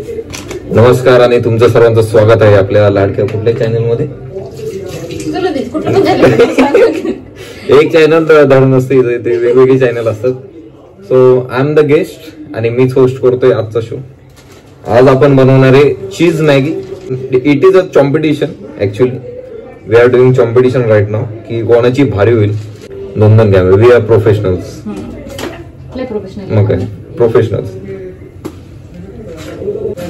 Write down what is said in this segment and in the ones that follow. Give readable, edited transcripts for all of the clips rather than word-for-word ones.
नमस्कार आणि तुमचं सर्वांचं स्वागत आहे आपल्या लाडक्या कुठल्या चॅनल मध्ये. एक चॅनल धड नसते, ते वेगवेगळे चॅनल असतात. So I am the guest आणि मीच होस्ट करतोय आजचा शो. आज आपण बनवणार आहे cheese Maggi. It is a competition actually. We are doing competition right now की कोणाची भारी होईल. दोन घ्या. We are professionals. मग काय प्रोफेशनल्स.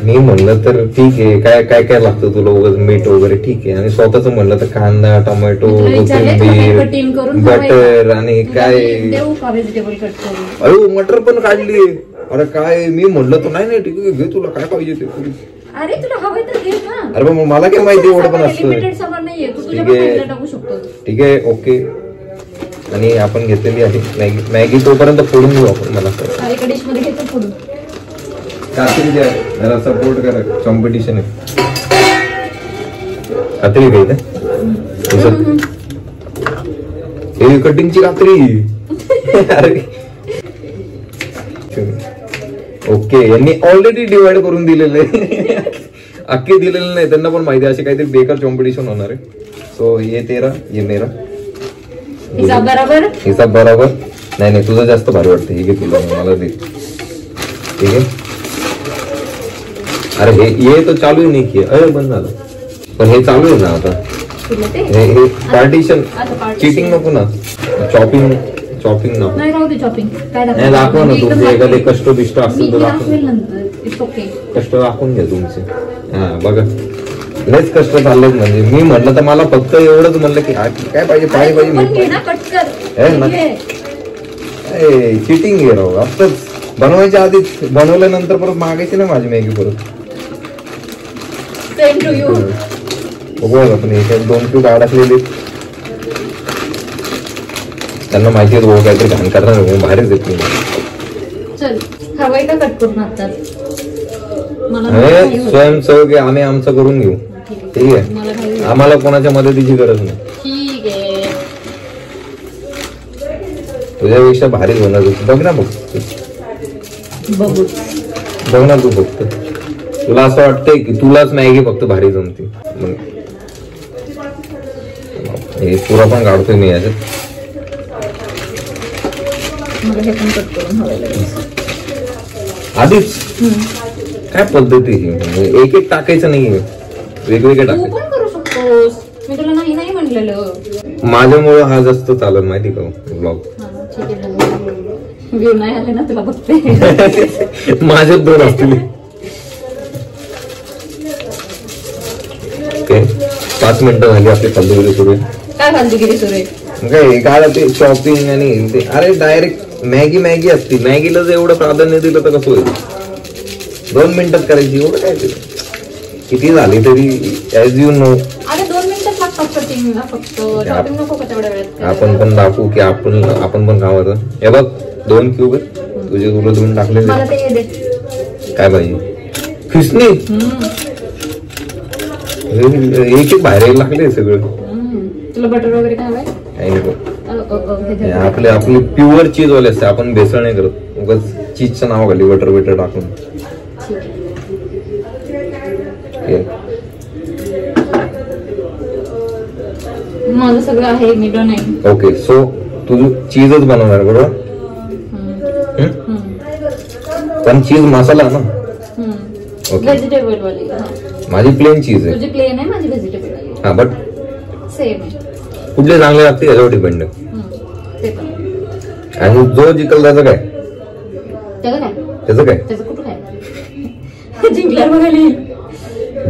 मी म्हणलं तर ठीक आहे, काय काय काय लागतं तुला उगाच मीठ वगैरे ठीक आहे, आणि स्वतःच म्हणलं तर कांदा, टोमॅटो, कोथिंबीर, बटर आणि काय. अरे मटर पण काढली. अरे काय मी म्हणलं तर नाही ठीक आहे घे, तुला काय पाहिजे ते. अरे तुला हवं तर घे ना. अरे मग मला काय माहिती एवढं पण असतं. ठीक आहे ओके. आणि आपण घेतलेली आहे मॅगी. मॅगी तोपर्यंत फोडून घेऊ आपण. मला कात्री द्या जरा, सपोर्ट करा. कॉम्पिटिशन आहे. कात्री घ्यायचं हे कटिंगची कात्री. अरे ओके. यांनी ऑलरेडी डिवाइड करून दिलेलं आहे. अख्खे दिलेले नाही, त्यांना पण माहिती असे काहीतरी बेकार कॉम्पिटिशन होणार आहे. सो ये तेरा ये मेरा. हिसाब बरोबर. हिसाब बरोबर. नाही तुझं जास्त भारी वाटतं. हे घे तुला, मला दे. ठीक आहे. अरे हे तर चालू आहे नाही की. अरे बंद झालं. पण हे चालू आहे ना आता. हे पार्टिशन. चिटिंग नको ना. चॉपिंग नको. नाही दाखवा ना तुमचे एखादे कष्ट बिष्ट असतील तर कष्ट दाखवून घ्या तुमचे. हा बघा लयच कष्ट चाललेत. म्हणजे मी म्हटलं तर मला फक्त एवढंच म्हणलं की काय पाहिजे, पाणी पाहिजे. चिटिंग आहे राव. आत्ताच बनवायच्या आधीच बनवल्यानंतर परत मागायची ना माझी मॅगी परत. बघूया आपण एक दोन क्यूब अडकलेले. त्यांना माहिती आहे तो काहीतरी घाण करणार बाहेरच येत नाही. स्वयंसेवक आम्ही आमचं करून घेऊ. ठीक आहे. आम्हाला कोणाच्या मदतीची गरज नाही. तुझ्यापेक्षा भारीच होणार. बघ ना बघ ना तू फक्त. तुला असं वाटतंय की तुलाच मॅगी फक्त भारी जमते. हे पुरा पण काढतोय मी याच्यात. आधीच काय पद्धती ही. एक एक टाकायचं नाहीये, वेगवेगळे टाकायचं. माझ्यामुळे हा जास्त चालत माहिती का ब्लॉग. माझ्यात दोन असतील. ओके 5 मिनिटं झाली आपली फालतूगिरी सुरू आहे. काय ते शॉपिंग आणि ते. अरे डायरेक्ट मॅगी असती. मॅगीला जर एवढं प्राधान्य दिलं तर कसं होईल. 2 मिनिटात करायची. एवढं काय ते किती झाली तरी ऍज यू नो. आपण पण दाखवू की आपण पण गावात. हे बघ 2 क्यूब तुझे तुला 2 टाकले. काय पाहिजे खिसणी. एक एक बाहेर लागले सगळं. तुला बटर वगैरे काय आपली प्युअर चीज वाले असते. आपण भेसळ नाही करत. उगाच चीजचं नाव घाली बटर टाकून. माझं सगळं आहे. मी डन आहे. ओके. सो तू चीजच बनवणार बरोबर. पण चीज मसाला ना. व्हेजिटेबल वाली. माझी प्लेन चीज आहे. तुझी प्लेन आहे, माझी व्हेजिटेबल आहे. हा बट सेम आहे. कुठले चांगले लागते याच्यावर डिपेंड. आणि जो जिंकल त्याचं काय. जिंकणार बघायला.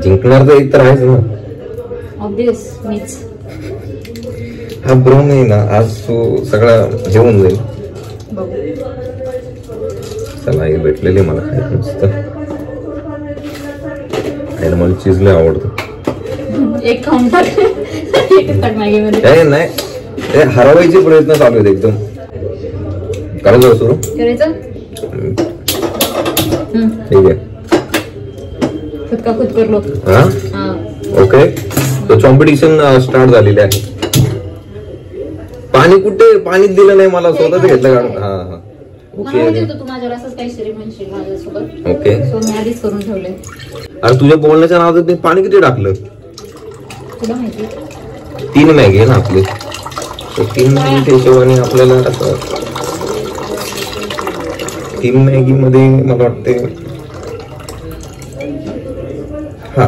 जिंकणार तर एक तर आहेच ना. ऑब्वियस मीच. हा ब्रो नाही ना. आज तू सगळा जेवून जाईल. चला हे भेटलेली मला काय मस्त. मला चीज लय आवडतं. एक खाऊन टाक. नाही हरवायचे प्रयत्न चालू आहेत एकदम. करायचं सुरू करायचं. ठीक आहे. खुद कर लो. ओके. तो कॉम्पिटिशन स्टार्ट झालेली आहे. पाणी कुठे. पाणी दिलं नाही मला. स्वतःच घेतलं काढून. हा ओके तू माझ्यावर असंच काहीतरी म्हणशील माझ्यासोबत. ओके. सो मी आधीच करून ठेवले. अरे तुझ्या बोलण्याच्या नावात मी पाणी किती टाकलं? तुला माहिती 3 मॅगी आहे ना आपली, 3 मॅगीच्या हिशोबाने आपल्याला असं 3 मॅगी मध्ये मला वाटते हा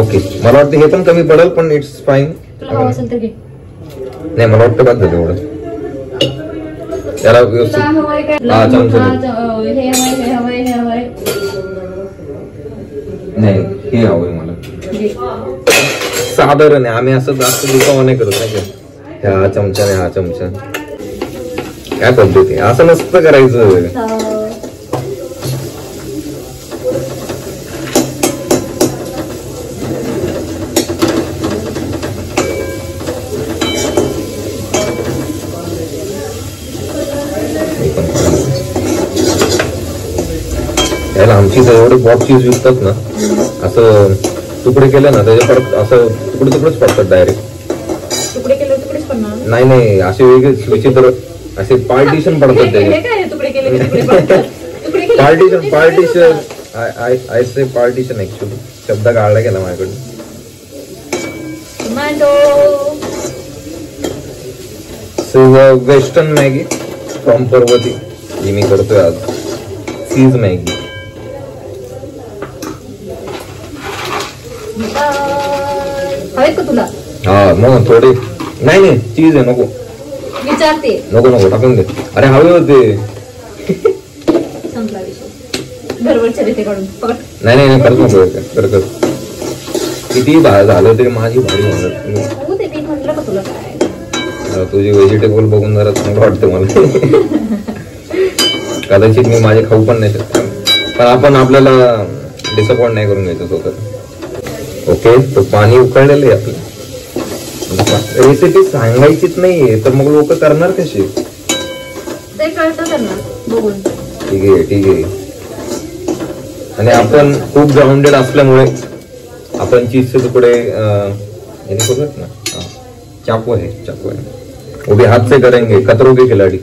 ओके. मला वाटतं हे पण कमी पडेल पण इट्स फाईन. तुला हवं असेल तर घे. नाही मला वाटतं बाद झालं एवढं. त्याला व्यवस्थित तुला हवंय काय? हा चमचा हे हवंय. नाही हे हवंय मला. घे. साधारण आहे, आम्ही असं जास्त दुखावा नाही करत नाही का, ह्या चमच्याने हा चमचा. काय पद्धती असं नसतं करायचं. याला आमची एवढे बॉट चीज विकतात ना, असं तुकडे केले ना त्याच्या परत असं तुकडेच पडतात डायरेक्ट. तुकडे केले तुकडेच पडणार? नाही असे वेगळे विचित्र असे पार्टिशन पडतात त्याचे. तुकडे केले तुकडे पडतात. Partition I say partition actually शब्द काढला गेला माझ्याकडे. वेस्टर्न मॅगी फ्रॉम पर्वती ही मी करतोय आज. Cheese Maggi. हवेत का तुला? हा मग थोडे. नाही चीज आहे नको. विचारते. नको टाकून दे. अरे हवे होते. संपला विषय. गडबडच्या रीते काढून पकड. नाही करत नको कर. किती झालं तरी माझी भारी होणार. हो ते म्हटलं का तुला काय? तुझी व्हेजिटेबल बघून जरा चांगलं वाटतं मला. कदाचित मी माझे खाऊ पण नाही शकत, पण आपण आपल्याला डिसअपॉइंट नाही करून घ्यायचं स्वतः. ओके तो पाणी उकळलेलं आहे आपलं. रेसिपी सांगायचीच नाहीये तर मग लोक करणार कशी? ते कळतं त्यांना बघून. ठीक आहे. आणि आपण खूप ग्राउंडेड असल्यामुळे आपण चीजचे तुकडे करूयात ना. चाकू आहे वो भी हाथ से करेंगे. कतरों के खिलाडी.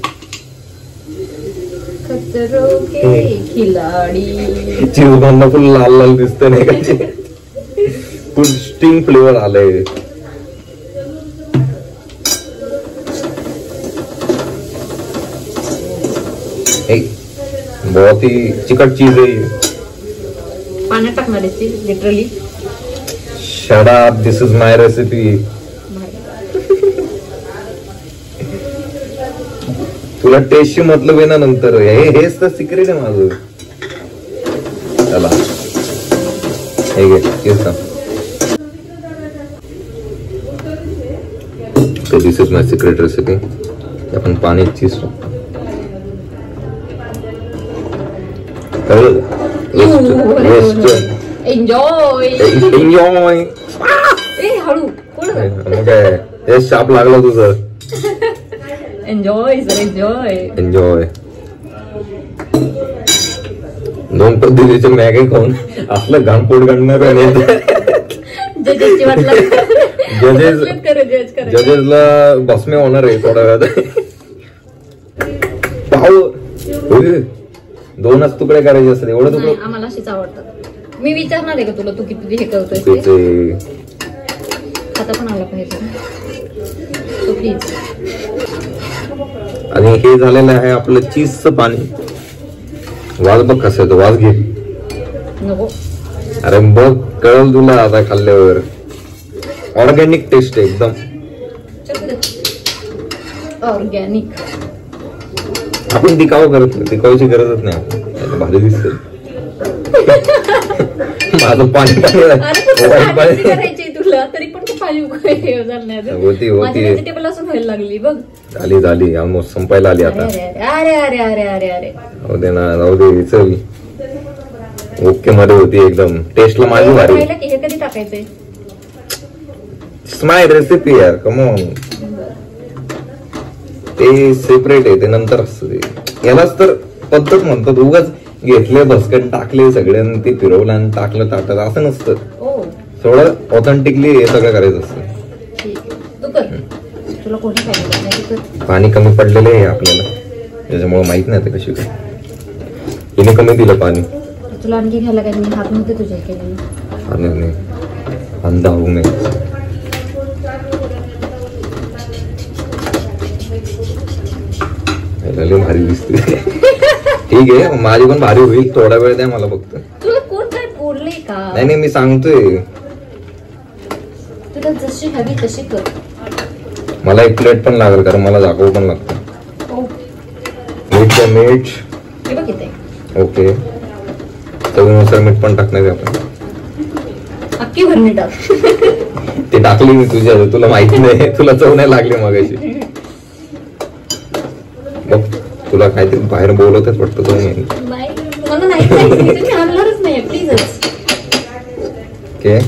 चीज बनणं फुल लाल दिसत नाही का? फुल स्टिंग फ्लेवर आलंय. बहुत ही चिकट चीज है ये. पाण्यात टाकणार आहे literally. Shut up, this is my recipe. तुला टेस्टशी मतलब आहे ना नंतर. हेच तर सिक्रेट आहे माझं. चला हे घे चीज का. दिस इज माय सिक्रेट रेसिपी. आपण पाणी चीज टाकतो. एन्जॉय. हळू मग काय हे शाप लागलं तुझं. एन्जॉय. 2 पद्धतीचे मॅगी खाऊन आपलं घाम पोट काढणार. जजेसला बसमे होणार आहे थोड्या वेळात. पाव 2च तुकडे करायचे असतात. एवढं तुकडे आम्हाला अशीच आवडतात. मी विचारणार आहे का तुला तू किती हे करतोय? आता पण आला पाहिजे प्लीज. आणि हे झालेलं आहे आपलं चीजचं पाणी. वाज बघ कसं येतो. वाज घे. नको. अरे बघ कळल तुला आता खाल्ल्यावर. ऑर्गॅनिक टेस्ट आहे एकदम. ऑर्गॅनिक. आपण टिकाव करत नाही. टिकावची गरजच नाही. भारी दिसते. माझं पाणी तुला तरी पण तू पाणी होती व्हेजिटेबल असून व्हायला लागली बघ. झाली ऑलमोस्ट संपायला आली आता. अरे जाऊ दे ना. जाऊ दे. चल ओके मध्ये होती एकदम. टेस्टला माझी भारी. हे कधी टाकायचंय? माय रेसिपी यार. Come on. ते सेपरेट आहे. ते नंतर असतं. यालाच तर पद्धत म्हणतात. उगाच घेतले भस्कन टाकले सगळ्यांनी ते फिरवलं आणि टाकलं ताटात असं नसतं. थोडं ऑथेंटिकली हे सगळं करायचं असतं. तुला कोणी सांगितलं? पाणी कमी पडलेलं आहे आपल्याला. त्याच्यामुळे माहित नाही ते कशी काय. हिने कमी दिलं पाणी. तुला आणखी घ्यायला काय मी हात नव्हते तुझ्या केलेले. नाही अंधा होऊ नये. भारी दिसते. ठीक आहे माझी पण भारी होईल. थोडा वेळ द्या मला फक्त. तुला कोण काय बोलले का? नाही मी सांगतोय. तुला जशी हवी तशी कर. मला एक प्लेट पण लागेल कारण मला जागव पण लागतं. मीठ ओके. चवीनुसार मीठ पण टाकणार आपण. अख्खी भरणी टाक. ते टाकली मी तुझ्या. तुला माहिती नाही. तुला चव नाही लागली मगाशी. बघ तुला काहीतरी बाहेर बोलतच वाटतं तो. Okay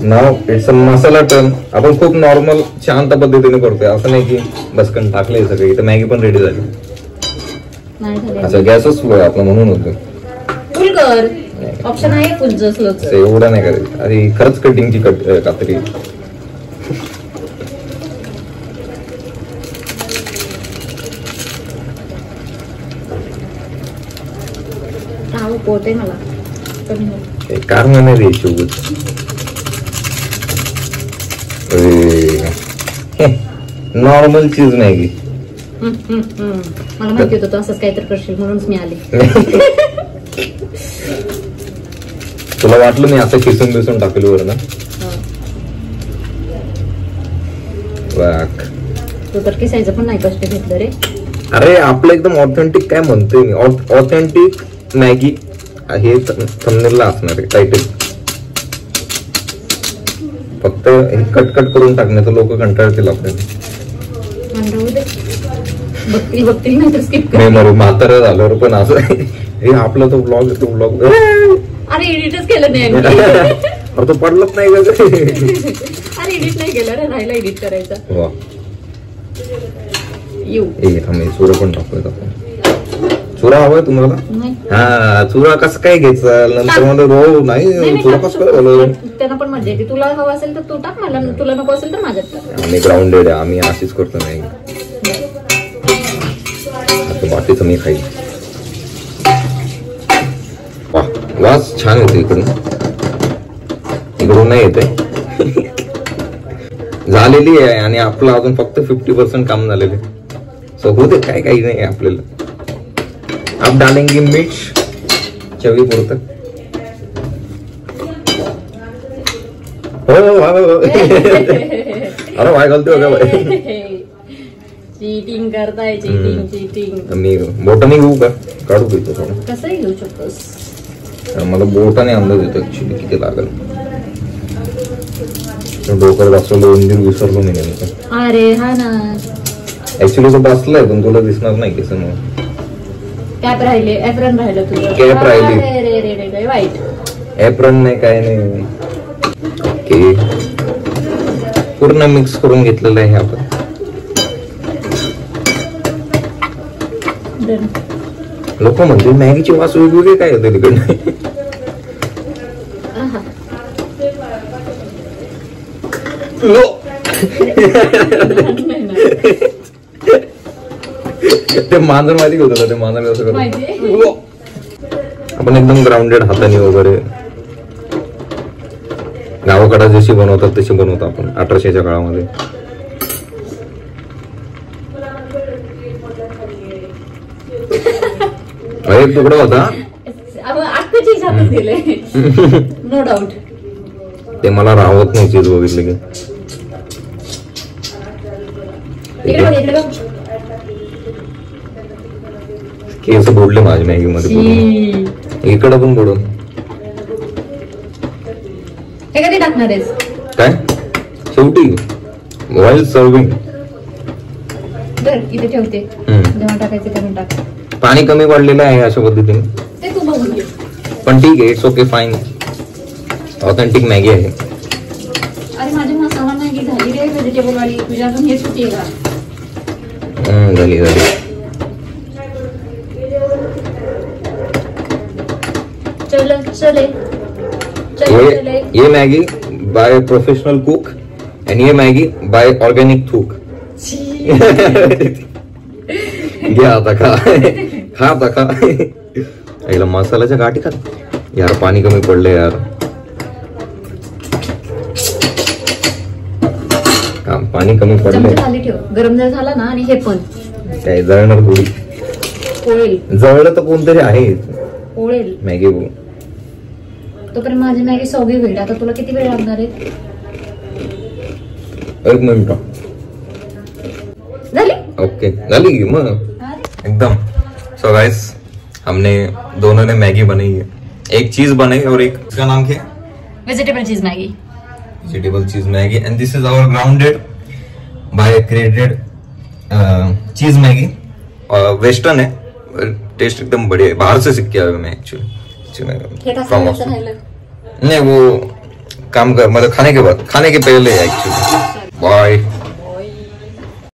now it's a masala turn. आपण खूप नॉर्मल शांत पद्धतीने करतोय. असं नाही की बसकन टाकलंय सगळे. इथं मॅगी पण रेडी झाली. अच्छा गॅसच स्लो आहे आपला म्हणून होतं. ऑप्शन आहे फुल स्लो. एवढं नाही करायचं. अरे खरंच कटिंगची कात्री. पोटे मला कार नाही रे सोबत. Normal cheese Maggi. मला माहिती होतं तू असंच काहीतरी करशील म्हणूनच मी आले. तुला वाटलं मी असं किसून बिसून टाकलं वर ना. तू तर किसायचं पण नाही कष्ट घेतलं रे. अरे आपलं एकदम ऑथेंटिक काय म्हणतोय मी. ऑथेंटिक मॅगी हे थंबनेलला असणार आहे टायटल. फक्त कट करून टाकण्याचं लोक कंटाळतील आपल्याला. मेमरी म्हातारा झाल्यावर पण असं हे आपलं तो ब्लॉग तो ब्लॉग. अरे एडिटच केलं नाही. अरे तो पडलंच नाही का. अरे एडिट नाही केलं रे. राहिला एडिट करायचा. वा आम्ही चुरा पण टाकतोय आपण. चुरा हवाय तुम्हाला. हा चुरा कसं काय घ्यायचा नंतर मला रो नाही. चुरा कसं काय त्यांना पण मजा येते. तुला हवा असेल तर तू टाक. मला तुला नको असेल तर माझ्यात टाक. आम्ही ग्राउंडेड आहे. आम्ही अशीच करतो नाही. बाकीचं मी खाईल. वास छान येते इकडून नाही येते. झालेली आहे आणि आपलं अजून फक्त 50% काम झालेलं आहे. सो होते काय काही नाही आपल्याला. आप डालेंगे मिर्च चवी पुरतं. अरे वाय घालतो का. चीटिंग करताय. चीटिंग. मी बोटाने घेऊ का काढू घेतो थोडं. कसंही घेऊ शकतोस. मला बोटाने अंदाज येतो ऍक्च्युली किती लागेल. डोकर बसवलं उंदीर विसरलो मी नेमकं. अरे हा ना ऍक्च्युली तो बसलाय पण तुला दिसणार नाही केस मग. कॅप राहिले. एप्रन राहिलं तुझं. कॅप राहिली. वाईट एप्रन नाही काय नाही. ओके पूर्ण मिक्स करून घेतलेलं आहे आपण. लोक म्हणते मॅगीची वास वेगवेगळे काय होते तिकडनं. ते मांजर माहिती होतं. ते मांजर असं करतो. आपण एकदम ग्राउंडेड हाताने वगैरे. गावाकडे जशी बनवतात तशी बनवतो आपण 1800च्या काळामध्ये. एक तुकडा होता. No doubt. ते मला राहत नाही चीज बघितले की. केस बोलले माझ्या मॅगी मध्ये. इकडं पण बोलून हे कधी टाकणार आहेस काय शेवटी व्हाईल सर्विंग. इथे ठेवते. जेव्हा टाकायचं तेव्हा टाक. पाणी कमी वाढलेलं आहे अशा पद्धतीने. ते तू बघून घे. पण ठीक आहे. It's okay fine. Authentic Maggi आहे. अरे माझी मसाला मॅगी झाली रे व्हेजिटेबल वाली. तुझ्या अजून हेच होती का. झाली चले चले. ये Maggi by professional cook end ये मैगी बाय ऑर्गेनिक थूक. घ्या आता खा खा आता खा. याला मसाल्याच्या गाठी खा यार. पाणी कमी पडले यार. पाणी कमी पडले. खाली ठेव. गरम जर झाला ना. आणि हे पण काय जळणार थोडी. पोळेल. जळलं तर कोणतरी आहे. पोळेल मॅगी. तोपर्यंत माझी मॅगी सॉगी होईल. आता तुला किती वेळ लागणार आहे? 1 मिनिट. झाली. ओके झाली मग एकदम. सो गाइस हमने दोनों ने मैगी बनाई है. एक चीज बनाई और एक इसका नाम क्या है? Vegetable cheese Maggi. Vegetable cheese Maggi. And this is our grounded by created cheese Maggi. Western है. टेस्ट एकदम बढ़िया है. बाहर से सीख के आया मैं एक्चुअली. नहीं वो काम कर मतलब खाने के बाद, खाने के पहले एक्चुअली. बाय.